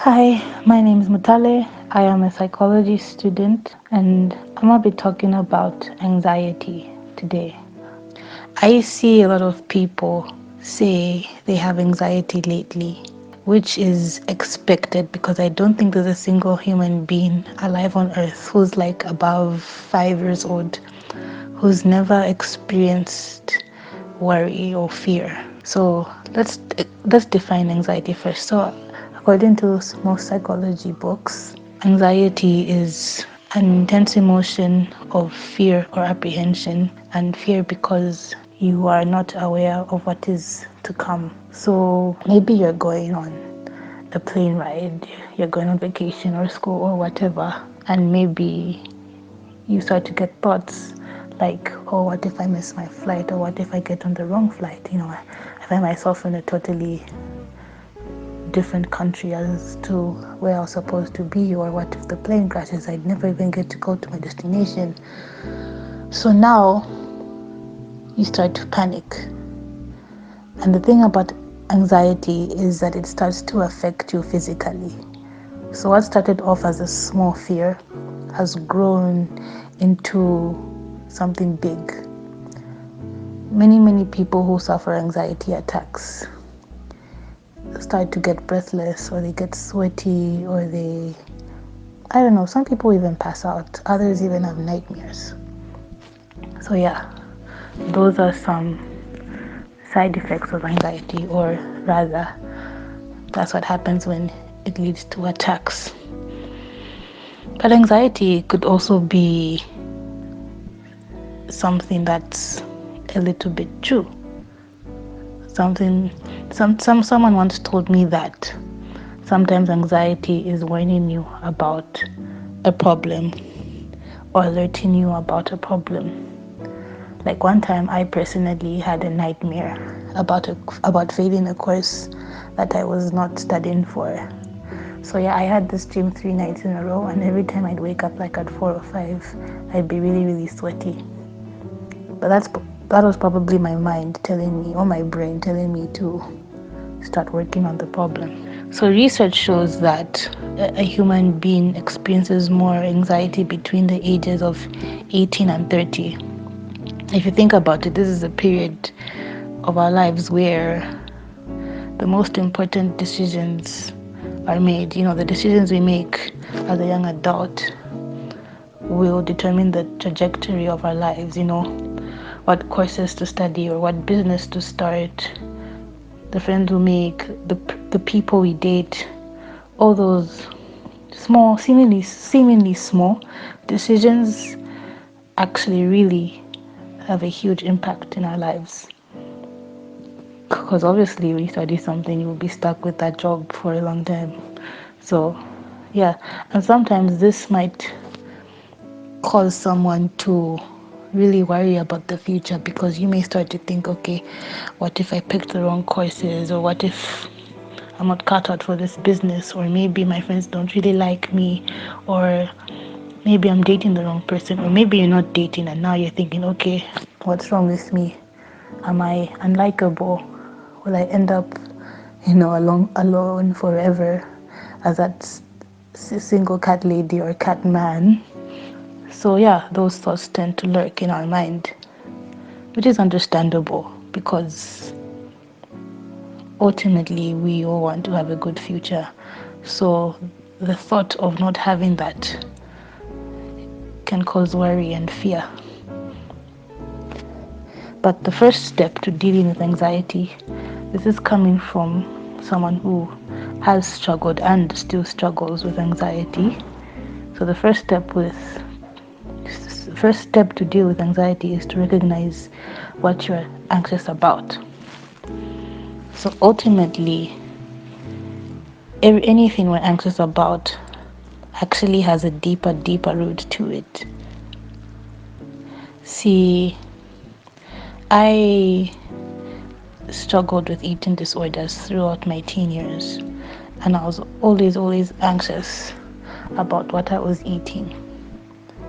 Hi, my name is Mutale. I am a psychology student and I'm going to be talking about anxiety today. I see a lot of people say they have anxiety lately, which is expected because I don't think there's a single human being alive on earth who's like above 5 years old who's never experienced worry or fear. So let's define anxiety first. So according to most psychology books, anxiety is an intense emotion of fear or apprehension, and fear because you are not aware of what is to come. So maybe you're going on a plane ride, you're going on vacation or school or whatever, and maybe you start to get thoughts like, oh, what if I miss my flight? Or what if I get on the wrong flight? I find myself in a totally different country as to where I was supposed to be. Or what if the plane crashes? I'd never even get to go to my destination. So now you start to panic. And the thing about anxiety is that it starts to affect you physically. So what started off as a small fear has grown into something big. Many people who suffer anxiety attacks start to get breathless, or they get sweaty, or I don't know, some people even pass out, others even have nightmares. So yeah, those are some side effects of anxiety, or rather, that's what happens when it leads to attacks. But anxiety could also be something that's a little bit true. Someone once told me that sometimes anxiety is warning you about a problem or alerting you about a problem. Like one time, I personally had a nightmare about failing a course that I was not studying for. So yeah, I had this dream 3 nights in a row, and every time I'd wake up like at 4 or 5, I'd be really sweaty. But that was probably my mind telling me, or my brain telling me to start working on the problem. So research shows that a human being experiences more anxiety between the ages of 18 and 30. If you think about it, this is a period of our lives where the most important decisions are made. The decisions we make as a young adult will determine the trajectory of our lives, what courses to study or what business to start, the friends we make, the people we date, all those small, seemingly small decisions actually really have a huge impact in our lives. Because obviously, when you study something, you will be stuck with that job for a long time. So, yeah, and sometimes this might cause someone to really worry about the future, because you may start to think, okay, what if I picked the wrong courses, or what if I'm not cut out for this business, or maybe my friends don't really like me, or maybe I'm dating the wrong person, or maybe you're not dating and now you're thinking, okay, what's wrong with me? Am I unlikable? Will I end up, alone forever as that single cat lady or cat man? So yeah, those thoughts tend to lurk in our mind, which is understandable because ultimately we all want to have a good future. So the thought of not having that can cause worry and fear. But the first step to dealing with anxiety, this is coming from someone who has struggled and still struggles with anxiety. So the first step to deal with anxiety is to recognize what you're anxious about. So ultimately, anything we're anxious about actually has a deeper root to it. See, I struggled with eating disorders throughout my teen years, and I was always anxious about what I was eating.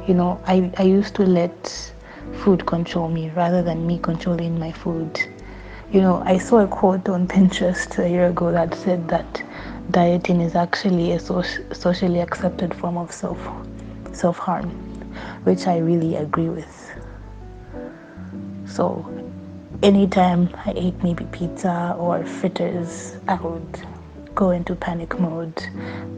I used to let food control me rather than me controlling my food. I saw a quote on Pinterest a year ago that said that dieting is actually a socially accepted form of self harm, which I really agree with. So anytime I ate maybe pizza or fritters, I would go into panic mode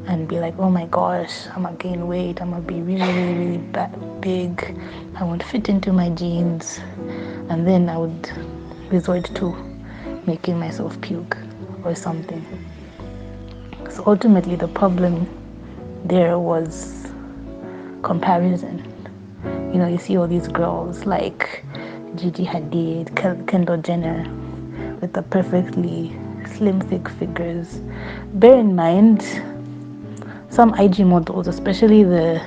and be like, oh my gosh, I'm gonna gain weight, I'm gonna be really, really, really big, I won't fit into my jeans. And then I would resort to making myself puke or something. So ultimately, the problem there was comparison. You know, you see all these girls like Gigi Hadid, Kendall Jenner with the perfectly slim, thick figures. Bear in mind, some IG models, especially the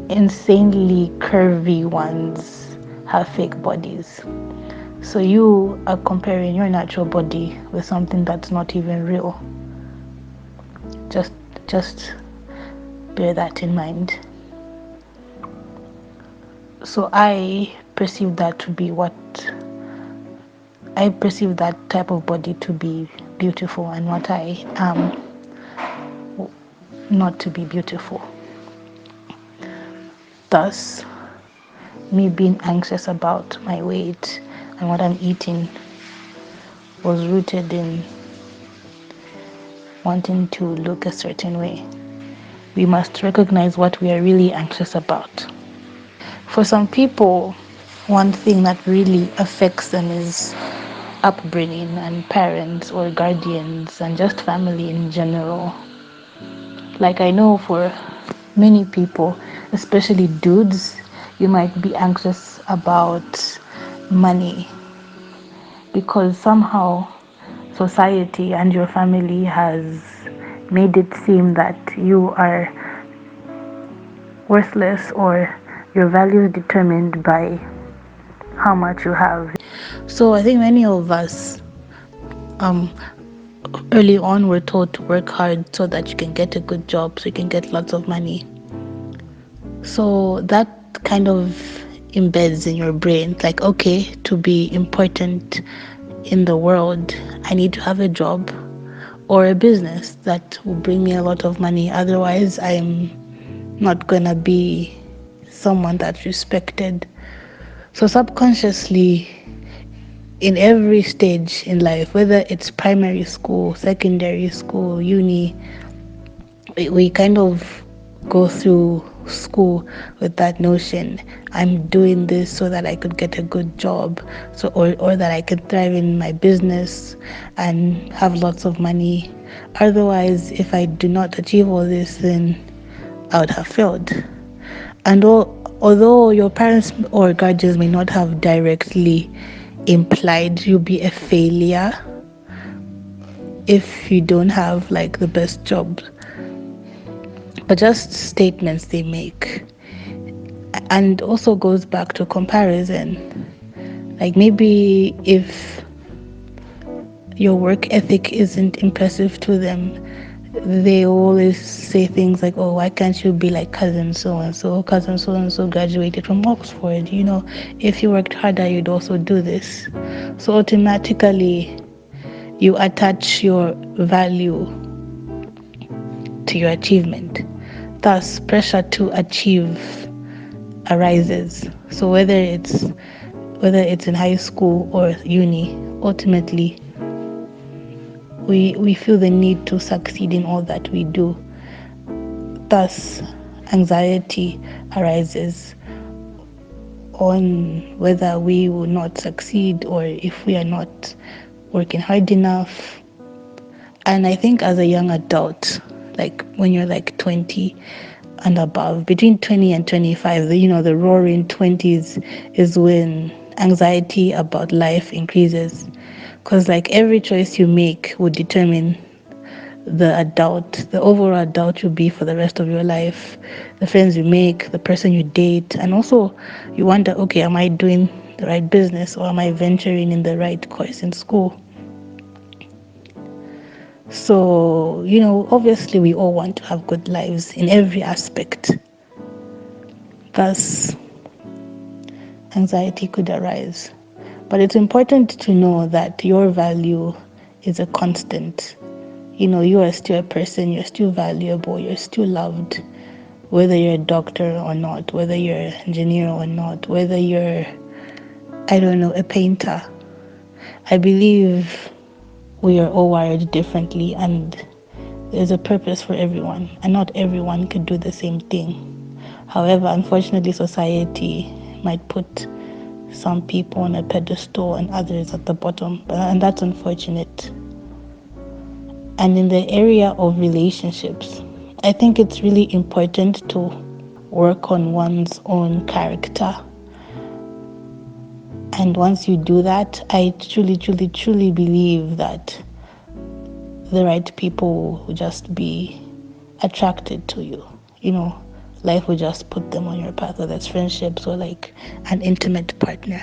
insanely curvy ones, have fake bodies. So you are comparing your natural body with something that's not even real. Just just bear that in mind. So I perceive that type of body to be beautiful, and what I am not to be beautiful. Thus, me being anxious about my weight and what I'm eating was rooted in wanting to look a certain way. We must recognize what we are really anxious about. For some people, one thing that really affects them is upbringing and parents or guardians and just family in general. Like, I know for many people, especially dudes, you might be anxious about money because somehow society and your family has made it seem that you are worthless or your value is determined by how much you have. So I think many of us um early on were told to work hard so that you can get a good job, so you can get lots of money. So that kind of embeds in your brain, like, okay, to be important in the world, I need to have a job or a business that will bring me a lot of money. Otherwise, I'm not gonna be someone that's respected. So subconsciously, in every stage in life, whether it's primary school, secondary school, uni, we kind of go through school with that notion. I'm doing this so that I could get a good job, so or that I could thrive in my business and have lots of money. Otherwise, if I do not achieve all this, then I would have failed. And although your parents or guardians may not have directly implied you'll be a failure if you don't have like the best job, but just statements they make. And also goes back to comparison. Like, maybe if your work ethic isn't impressive to them, they always say things like, oh, why can't you be like cousin so and so? Cousin so and so graduated from Oxford. You know, if you worked harder, you'd also do this. So automatically, you attach your value to your achievement. Thus, pressure to achieve arises. So whether it's in high school or uni, ultimately we feel the need to succeed in all that we do. Thus, anxiety arises on whether we will not succeed or if we are not working hard enough. And I think as a young adult, like when you're like 20 and above, between 20 and 25, the roaring 20s is when anxiety about life increases. Because like every choice you make would determine the overall adult you'll be for the rest of your life, the friends you make, the person you date, and also you wonder, okay, am I doing the right business or am I venturing in the right course in school? So, obviously we all want to have good lives in every aspect. Thus, anxiety could arise. But it's important to know that your value is a constant. You are still a person, you're still valuable, you're still loved, whether you're a doctor or not, whether you're an engineer or not, whether you're, I don't know, a painter. I believe we are all wired differently, and there's a purpose for everyone, and not everyone could do the same thing. However, unfortunately, society might put some people on a pedestal and others at the bottom, and that's unfortunate. And in the area of relationships, I think it's really important to work on one's own character. And once you do that, I truly, truly, truly believe that the right people will just be attracted to you. You know, life will just put them on your path, whether it's friendships or like an intimate partner.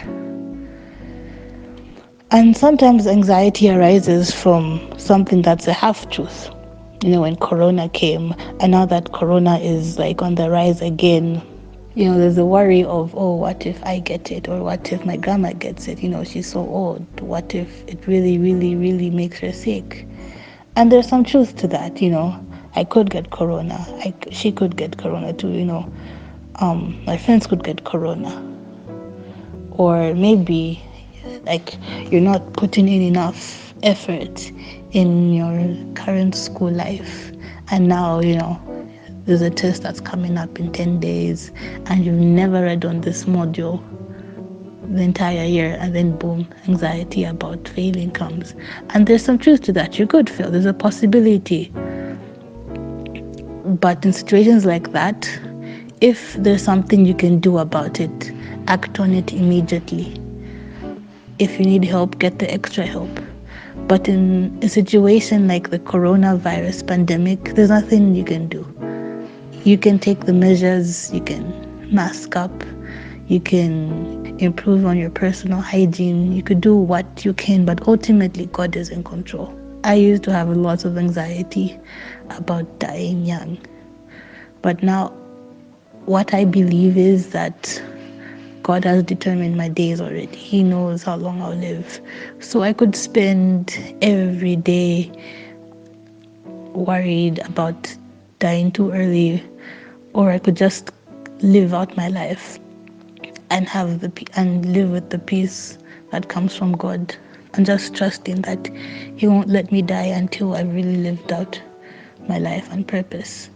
And sometimes anxiety arises from something that's a half truth. When Corona came, and now that Corona is like on the rise again, there's a worry of, oh, what if I get it? Or what if my grandma gets it? She's so old. What if it really, really, really makes her sick? And there's some truth to that. I could get Corona. She could get Corona too. My friends could get Corona. Or maybe like you're not putting in enough effort in your current school life, and now there's a test that's coming up in 10 days and you've never read on this module the entire year, and then boom, anxiety about failing comes. And there's some truth to that. You could fail, there's a possibility. But in situations like that, if there's something you can do about it, act on it immediately. If you need help, get the extra help. But in a situation like the coronavirus pandemic, there's nothing you can do. You can take the measures, you can mask up, you can improve on your personal hygiene, you could do what you can, but ultimately God is in control. I used to have a lot of anxiety about dying young. But now what I believe is that God has determined my days already. He knows how long I'll live. So I could spend every day worried about dying too early, or I could just live out my life and live with the peace that comes from God, and just trusting that He won't let me die until I've really lived out my life and purpose.